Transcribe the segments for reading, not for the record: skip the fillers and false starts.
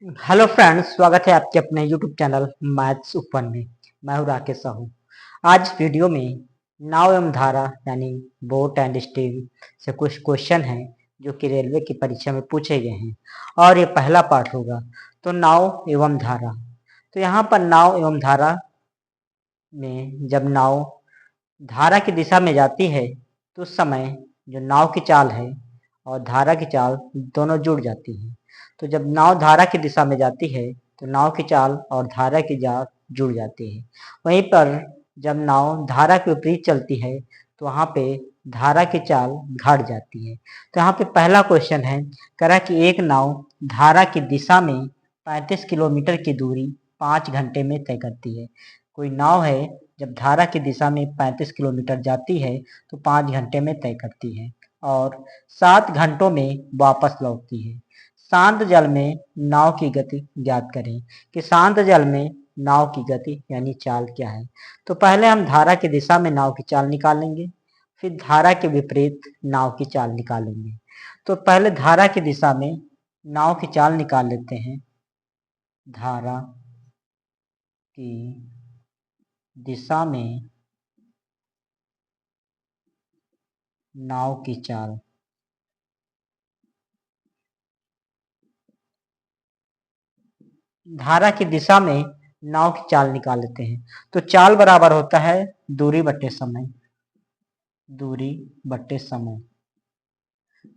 Hello friends, स्वागत है आपके अपने यूट्यूब चैनल मैथ्स ओपन में। मैं हूँ राकेश साहू। आज वीडियो में नाव एवं धारा यानी बोट एंड स्टीम से कुछ क्वेश्चन हैं जो कि रेलवे की परीक्षा में पूछे गए हैं और ये पहला पार्ट होगा। तो नाव एवं धारा, तो यहाँ पर नाव एवं धारा में जब नाव धारा की दिशा में जाती है तो उस समय जो नाव की चाल है और धारा की चाल दोनों जुड़ जाती है। तो जब नाव धारा की दिशा में जाती है तो नाव की चाल और धारा की चाल जुड़ जाती है। वहीं पर जब नाव धारा के विपरीत चलती है तो वहाँ पे धारा की चाल घट जाती है। तो यहाँ पे पहला क्वेश्चन है, कह रहा कि एक नाव धारा की दिशा में 35 किलोमीटर की दूरी 5 घंटे में तय करती है। कोई नाव है, जब धारा की दिशा में 35 किलोमीटर जाती है तो 5 घंटे में तय करती है और 7 घंटों में वापस लौटती है। शांत जल में नाव की गति ज्ञात करें कि शांत जल में नाव की गति यानी चाल क्या है। तो पहले हम धारा की दिशा में नाव की चाल निकालेंगे, फिर धारा के विपरीत नाव की चाल निकालेंगे। तो पहले धारा की दिशा में नाव की चाल निकाल लेते हैं। धारा की दिशा में नाव की चाल, धारा की दिशा में नाव की चाल निकाल लेते हैं। तो चाल बराबर होता है दूरी बट्टे समय। दूरी बट्टे समय,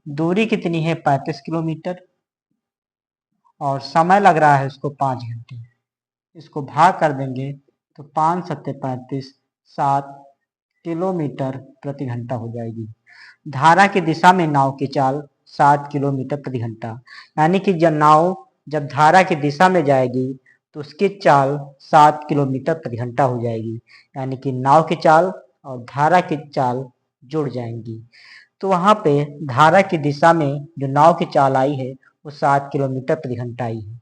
दूरी कितनी है 35 किलोमीटर और समय लग रहा है उसको 5 घंटे। इसको भाग कर देंगे तो 5 सत्ते 35, 7 किलोमीटर प्रति घंटा हो जाएगी। धारा की दिशा में नाव की चाल 7 किलोमीटर प्रति घंटा, यानी कि जब नाव जब धारा की दिशा में जाएगी तो उसकी चाल 7 किलोमीटर प्रति घंटा हो जाएगी, यानी कि नाव की चाल और धारा की चाल जुड़ जाएंगी। तो वहां पे धारा की दिशा में जो नाव की चाल आई है वो 7 किलोमीटर प्रति घंटा आई है।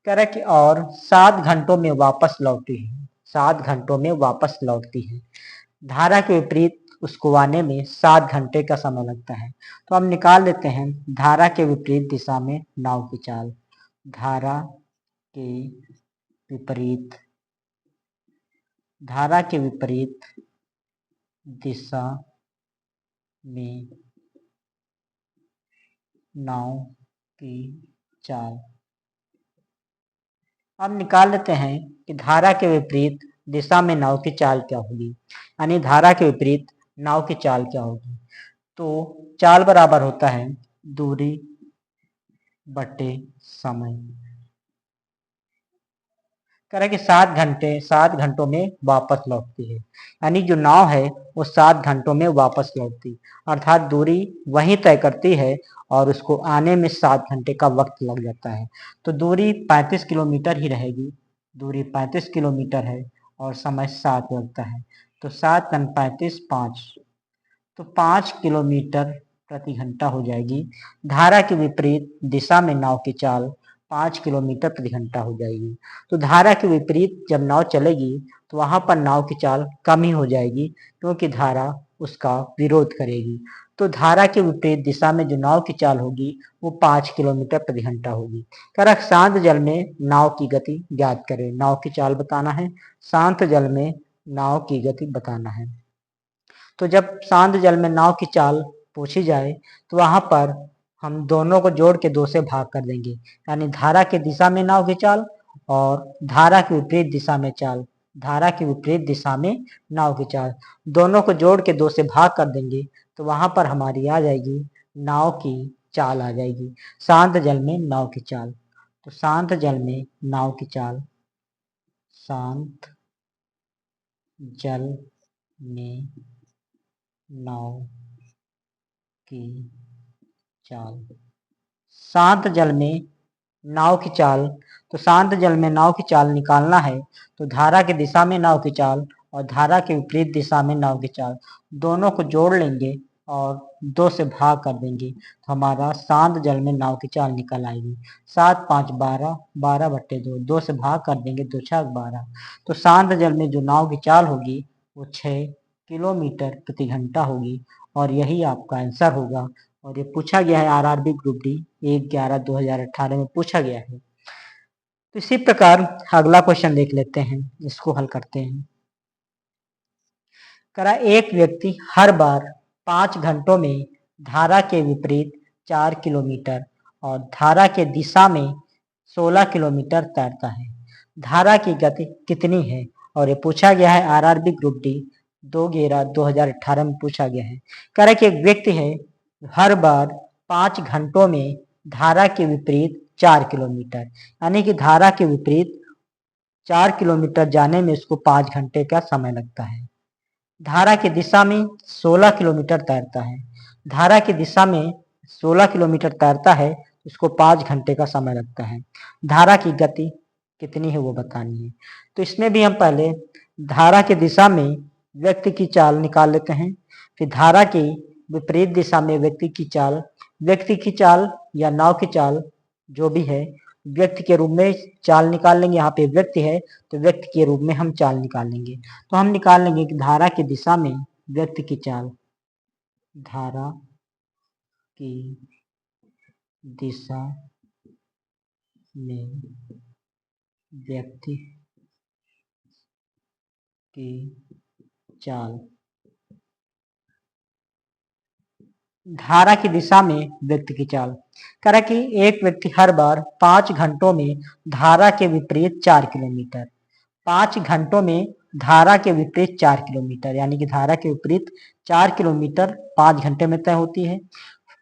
कह रहा है कि और 7 घंटों में वापस लौटी है। 7 घंटों में वापस लौटती है। धारा के विपरीत उसको आने में 7 घंटे का समय लगता है। तो हम निकाल लेते हैं धारा के विपरीत दिशा में नाव की चाल। धारा के विपरीत, धारा के विपरीत दिशा में नाव की चाल। अब निकाल लेते हैं कि धारा के विपरीत दिशा में नाव की चाल क्या होगी, यानी धारा के विपरीत नाव की चाल क्या होगी। तो चाल बराबर होता है दूरी बटे समय। कह रहा है कि 7 घंटों में वापस लौटती है, यानी जो नाव है वो 7 घंटों में वापस लौटती, अर्थात दूरी वहीं तय करती है और उसको आने में 7 घंटे का वक्त लग जाता है। तो दूरी 35 किलोमीटर ही रहेगी। दूरी 35 किलोमीटर है और समय 7 लगता है। तो 7 × 35 5, तो 5 किलोमीटर प्रति घंटा हो जाएगी। धारा के विपरीत दिशा में नाव की चाल 5 किलोमीटर प्रति घंटा हो जाएगी। तो धारा के विपरीत जब नाव चलेगी तो वहां पर नाव की चाल कम ही हो जाएगी, क्योंकि धारा उसका विरोध करेगी। तो धारा के विपरीत दिशा में जो नाव की चाल होगी वो 5 किलोमीटर प्रति घंटा होगी। कर शांत जल में नाव की गति ज्ञात करें। नाव की चाल बताना है, शांत जल में नाव की गति बताना है। तो जब शांत जल में नाव की चाल पूछी जाए तो वहां पर हम दोनों को जोड़ के 2 से भाग कर देंगे, यानी धारा की दिशा में नाव की चाल और धारा की विपरीत दिशा में चाल। धारा की विपरीत दिशा में नाव की चाल दोनों को जोड़ के 2 से भाग कर देंगे तो वहां पर हमारी आ जाएगी नाव की चाल आ जाएगी। शांत जल में नाव की चाल, तो शांत जल में नाव की चाल, शांत जल में नाव की चाल। शांत जल में नाव की चाल, तो शांत जल में नाव की चाल निकालना है तो धारा की दिशा में नाव की चाल और धारा के विपरीत दिशा में नाव की चाल दोनों को जोड़ लेंगे और 2 से भाग कर देंगे तो हमारा शांत जल में नाव की चाल निकल आएगी। 7 5 12, 12 बट्टे 2, 2 से भाग कर देंगे, 2 6 12। तो शांत जल में जो नाव की चाल होगी वो 6 किलोमीटर प्रति घंटा होगी और यही आपका आंसर होगा। और ये पूछा गया है आरआरबी ग्रुप डी 1/11/2018 में पूछा गया है। तो इसी प्रकार अगला क्वेश्चन देख लेते हैं, इसको हल करते हैं। करा एक व्यक्ति हर बार 5 घंटों में धारा के विपरीत 4 किलोमीटर और धारा के दिशा में 16 किलोमीटर तैरता है। धारा की गति कितनी है? और ये पूछा गया है आरआरबी ग्रुप डी 2/11/2018 में पूछा गया है। कह रहा कि एक व्यक्ति है हर बार 5 घंटों में धारा के विपरीत 4 किलोमीटर, यानी कि धारा के विपरीत 4 किलोमीटर जाने में उसको 5 घंटे का समय लगता है। धारा की दिशा में 16 किलोमीटर तैरता है। धारा की दिशा में 16 किलोमीटर तैरता है, उसको 5 घंटे का समय लगता है। धारा की गति कितनी है वो बतानी है। तो इसमें भी हम पहले धारा की दिशा में व्यक्ति की चाल निकाल लेते हैं, फिर धारा की विपरीत दिशा में व्यक्ति की चाल या नाव की चाल जो भी है व्यक्ति के रूप में चाल निकाल लेंगे। यहाँ पे व्यक्ति है तो व्यक्ति के रूप में हम चाल निकालेंगे। तो हम निकाल लेंगे कि धारा की दिशा में व्यक्ति की चाल, धारा की दिशा में व्यक्ति की चाल, धारा की दिशा में व्यक्ति की चाल। कह रहा कि एक व्यक्ति हर बार 5 घंटों में धारा के विपरीत 4 किलोमीटर, 5 घंटों में धारा के विपरीत 4 किलोमीटर, यानी कि धारा के विपरीत 4 किलोमीटर 5 घंटे में तय होती है,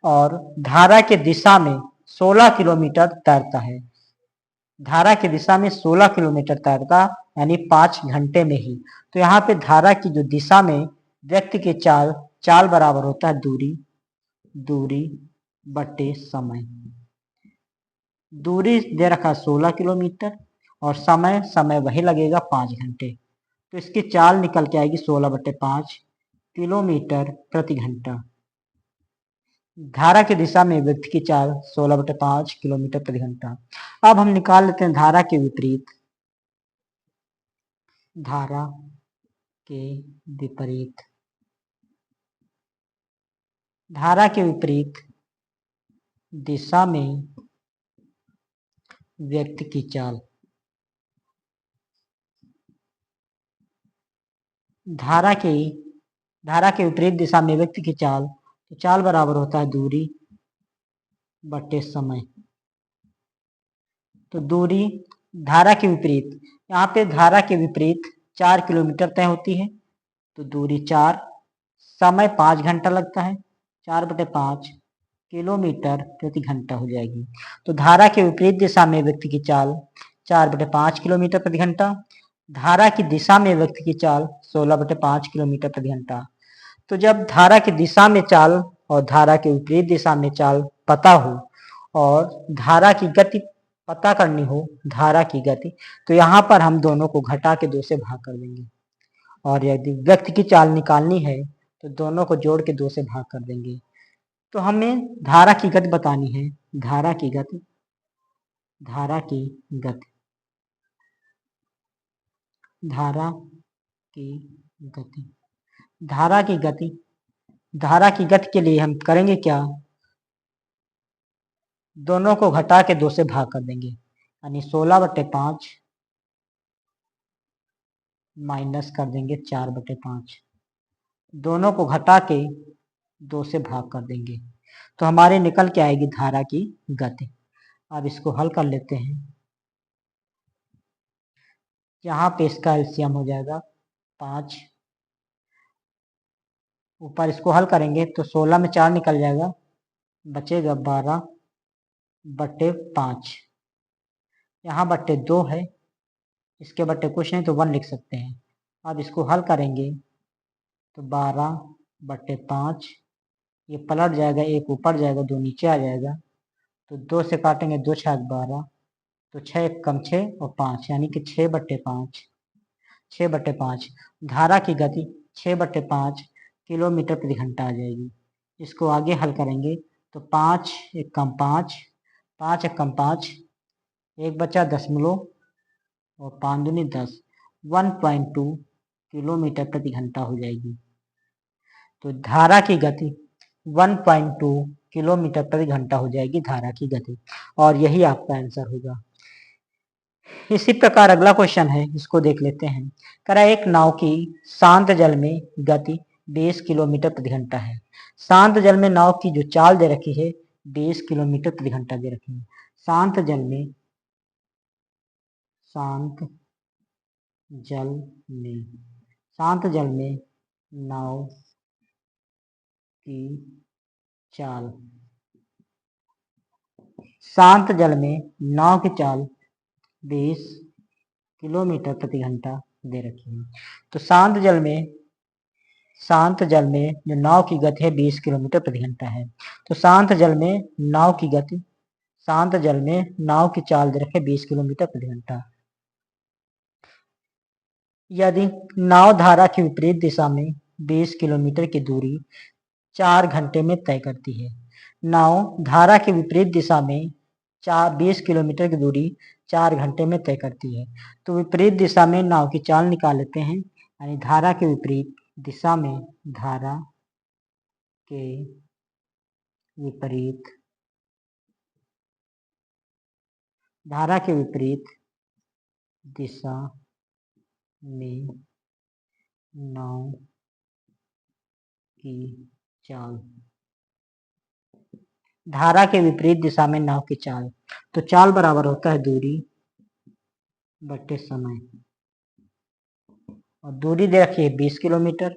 और धारा के दिशा में 16 किलोमीटर तैरता है। धारा की दिशा में 16 किलोमीटर तैरता यानी 5 घंटे में ही। तो यहाँ पे धारा की जो दिशा में व्यक्ति की चाल बराबर होता है दूरी बटे समय। दूरी दे रखा 16 किलोमीटर और समय वही लगेगा 5 घंटे। तो इसकी चाल निकल के आएगी 16/5 किलोमीटर प्रति घंटा। धारा की दिशा में व्यक्ति की चाल 16/5 किलोमीटर प्रति घंटा। अब हम निकाल लेते हैं धारा के विपरीत, धारा के विपरीत, धारा के विपरीत दिशा में व्यक्ति की चाल। धारा के विपरीत दिशा में व्यक्ति की चाल, तो चाल बराबर होता है दूरी बटे समय। तो दूरी धारा के विपरीत, यहाँ पे धारा के विपरीत 4 किलोमीटर तय होती है, तो दूरी 4, समय 5 घंटा लगता है, 4/5 किलोमीटर प्रति घंटा हो जाएगी। तो धारा के विपरीत दिशा में व्यक्ति की चाल 4/5 किलोमीटर प्रति घंटा, धारा की दिशा में व्यक्ति की चाल 16/5 किलोमीटर प्रति घंटा। तो जब धारा की दिशा में चाल और धारा के विपरीत दिशा में चाल पता हो और धारा की गति पता करनी हो, धारा की गति, तो यहाँ पर हम दोनों को घटा के 2 से भाग कर देंगे, और यदि व्यक्ति की चाल निकालनी है तो दोनों को जोड़ के 2 से भाग कर देंगे। तो हमें धारा की गति बतानी है, धारा की गति, धारा की गति, धारा की गति, धारा की गति, धारा की गति के लिए हम करेंगे क्या, दोनों को घटा के 2 से भाग कर देंगे, यानी 16/5 माइनस कर देंगे 4/5, दोनों को घटा के 2 से भाग कर देंगे, तो हमारे निकल के आएगी धारा की गति। अब इसको हल कर लेते हैं। यहाँ पे इसका एलसीएम हो जाएगा 5, ऊपर इसको हल करेंगे तो 16 में 4 निकल जाएगा, बचेगा 12/5, यहाँ बट्टे 2 है, इसके बट्टे कुछ नहीं तो 1 लिख सकते हैं। अब इसको हल करेंगे तो 12/5, ये पलट जाएगा, 1 ऊपर जाएगा 2 नीचे आ जाएगा, तो 2 से काटेंगे 2 6 12, तो 6 कम 6 और 5, यानी कि 6/5, 6/5। धारा की गति 6/5 किलोमीटर प्रति घंटा आ जाएगी। इसको आगे हल करेंगे तो 5 1 कम 5, 5 1 कम 5, 1 बचा दशमलव और 5 दूनी 10, 1.2 किलोमीटर प्रति घंटा हो जाएगी। तो धारा की गति 1.2 किलोमीटर प्रति घंटा हो जाएगी धारा की गति, और यही आपका आंसर होगा। इसी प्रकार अगला क्वेश्चन है, इसको देख लेते हैं। कह रहा है एक नाव की शांत जल में गति 20 किलोमीटर प्रति घंटा है। शांत जल में नाव की जो चाल दे रखी है 20 किलोमीटर प्रति घंटा दे रखी है। शांत जल में शांत जल में शांत जल में नाव की चाल, शांत जल में नाव की चाल 20 किलोमीटर प्रति घंटा दे रखी है। तो शांत जल में जो नाव की गति है 20 किलोमीटर प्रति घंटा है। तो शांत जल में नाव की चाल दे रखे 20 किलोमीटर प्रति घंटा। यदि नाव धारा की विपरीत दिशा में 20 किलोमीटर की दूरी 4 घंटे में तय करती है। नाव धारा के विपरीत दिशा में 20 किलोमीटर की दूरी 4 घंटे में तय करती है। तो विपरीत दिशा में नाव की चाल निकाल लेते हैं, यानी धारा के विपरीत दिशा में धारा के विपरीत दिशा में नाव की चाल, धारा के विपरीत दिशा में नाव की चाल। तो चाल बराबर होता है दूरी बटे समय, और दूरी दे रखी है 20 किलोमीटर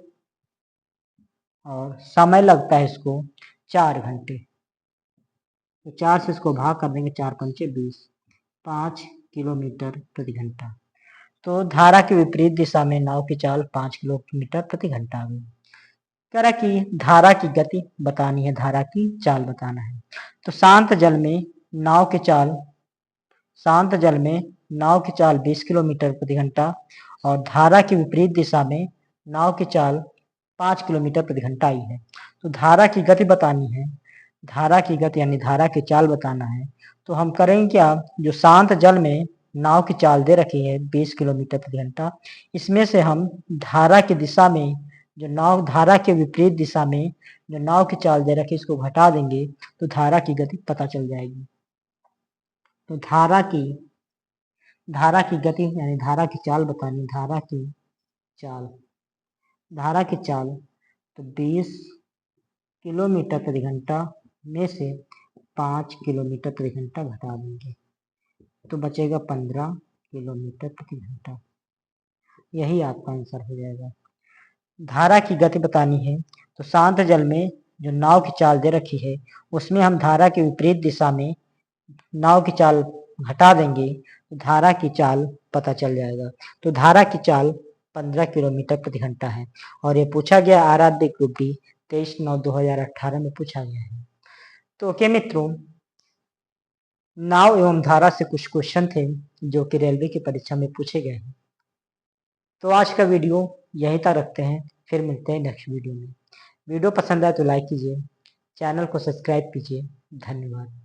और समय लगता है इसको 4 घंटे। तो 4 से इसको भाग कर देंगे, 4 पंचे 20, 5 किलोमीटर प्रति घंटा। तो धारा के विपरीत दिशा में नाव की चाल 5 किलोमीटर प्रति घंटा आ गई। कह रहा कि धारा की गति बतानी है, धारा की चाल बताना है। तो शांत जल में नाव की चाल 20 किलोमीटर प्रति घंटा और धारा की विपरीत दिशा में नाव की चाल 5 किलोमीटर प्रति घंटा आई है। तो धारा की गति बतानी है, धारा की गति यानी धारा की चाल बताना है। तो हम करेंगे क्या, जो शांत जल में नाव की चाल दे रखी है 20 किलोमीटर प्रति घंटा, इसमें से हम धारा की दिशा में धारा के विपरीत दिशा में जो नाव की चाल दे रखी है इसको घटा देंगे तो धारा की गति पता चल जाएगी। तो धारा की गति यानी धारा की चाल बतानी, धारा की चाल तो 20 किलोमीटर प्रति घंटा में से 5 किलोमीटर प्रति घंटा घटा देंगे तो बचेगा 15 किलोमीटर प्रति घंटा। यही आपका आंसर हो जाएगा। धारा की गति बतानी है तो शांत जल में जो नाव की चाल दे रखी है उसमें हम धारा के विपरीत दिशा में नाव की चाल घटा देंगे तो धारा की चाल पता चल जाएगा। तो धारा की चाल 15 किलोमीटर प्रति घंटा है और ये पूछा गया आराध्य ग्रुप डी 23/9/2018 में पूछा गया है। तो ओके मित्रों, नाव एवं धारा से कुछ क्वेश्चन थे जो कि रेलवे की परीक्षा में पूछे गए हैं। तो आज का वीडियो यहीं तक रखते हैं, फिर मिलते हैं नेक्स्ट वीडियो में। वीडियो पसंद आए तो लाइक कीजिए, चैनल को सब्सक्राइब कीजिए। धन्यवाद।